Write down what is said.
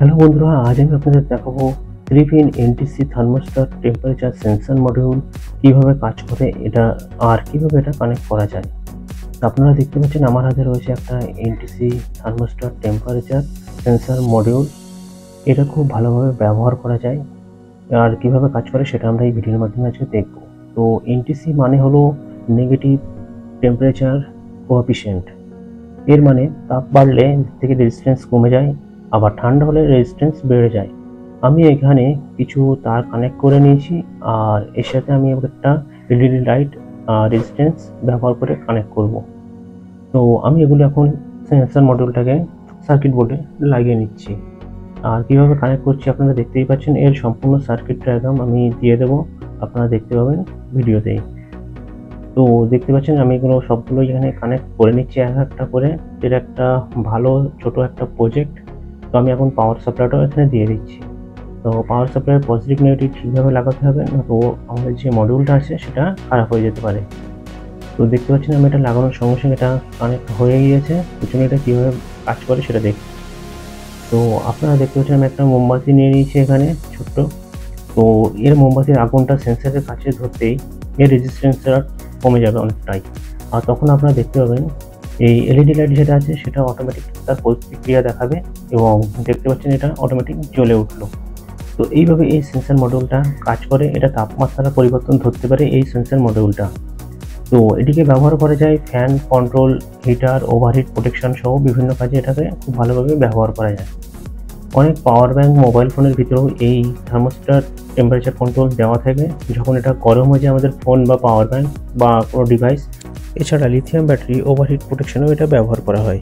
Hello বন্ধুরা, আজ আমি আপনাদের দেখাবো 3 pin NTC thermostat temperature sensor module কিভাবে কাজ করে এটা আর কিভাবে এটা কানেক্ট করা যায়। তো আপনারা দেখতে পাচ্ছেন আমার হাতে রয়েছে একটা NTC thermostat temperature sensor module. এটা খুব ভালোভাবে ব্যবহার করা যায় আর কিভাবে কাজ করে সেটা আমরা এই ভিডিওর মাধ্যমে আজকে দেখব। তো এনটিসি মানে হলো নেগেটিভ টেম্পারেচার কোএফিসিয়েন্ট। এর মানে তাপ বাড়লে থেকে রেজিস্ট্যান্স কমে যায়, আবার ঠান্ডা হলে রেজিস্ট্যান্স বেড়ে যায়। আমি এখানে কিছু তার কানেক্ট করে নিয়েছি আর এর সাথে আমি একটা এলইডি লাইট রেজিস্ট্যান্স ব্যবহার করে কানেক্ট করব। তো আমি এগুলো এখন সেন্সর মডিউলটাকে সার্কিট বোর্ডে লাগিয়ে নিচ্ছি। আর কীভাবে কানেক্ট করছি আপনারা দেখতেই পাচ্ছেন। এর সম্পূর্ণ সার্কিট ডায়াগ্রাম আমি দিয়ে দেবো, আপনারা দেখতে পাবেন ভিডিওতেই। তো দেখতে পাচ্ছেন আমি এগুলো সবগুলো এখানে কানেক্ট করে নিচ্ছি এক একটা করে। এটা একটা ভালো ছোট একটা প্রজেক্ট। তো আমি এখন পাওয়ার সাপ্লাইটাও এখানে দিয়ে দিচ্ছি। তো পাওয়ার সাপ্লাইয়ের পজিটিভ নেগেটিভ ঠিকভাবে লাগাতে হবে, না তো আমাদের যে মডিউলটা আছে সেটা খারাপ হয়ে যেতে পারে। তো দেখতে পাচ্ছেন আমি এটা লাগানোর সঙ্গে সঙ্গে এটা কানেক্ট হয়ে গিয়েছে। পিছনে এটা কীভাবে কাজ করে সেটা দেখি। তো আপনারা দেখতে পাচ্ছেন আমি একটা মোমবাতি নিয়ে নিয়েছি এখানে ছোট্ট। তো এর মোমবাতির আগুনটা সেন্সারের কাছে ধরতেই এর রেজিস্ট্যান্সটা কমে যাবে অনেকটাই। আর তখন আপনারা দেখতে পাবেন এই এলইডি লাইট যেটা আছে সেটা অটোমেটিক তার প্রতিক্রিয়া দেখাবে এবং দেখতে পাচ্ছেন এটা অটোমেটিক জ্বলে উঠলো। তো এইভাবে এই সেন্সর মডিউলটা কাজ করে। এটা তাপমাত্রা পরিবর্তন ধরতে পারে এই সেন্সর মডিউলটা। তো এটিকে ব্যবহার করা যায় fan control, heater, overheat protection সহ বিভিন্ন কাজে এটাকে খুব ভালোভাবে ব্যবহার করা যায়। অনেক পাওয়ার ব্যাঙ্ক, মোবাইল ফোনের ভিতরেও এই থার্মোস্টার টেম্পারেচার কন্ট্রোল দেওয়া থাকে। যখন এটা গরম হয়ে যায় আমাদের ফোন বা পাওয়ার ব্যাঙ্ক বা কোনো ডিভাইস, এছাড়া লিথিয়াম ব্যাটারি ওভারহিট প্রোটেকশনেও এটা ব্যবহার করা হয়।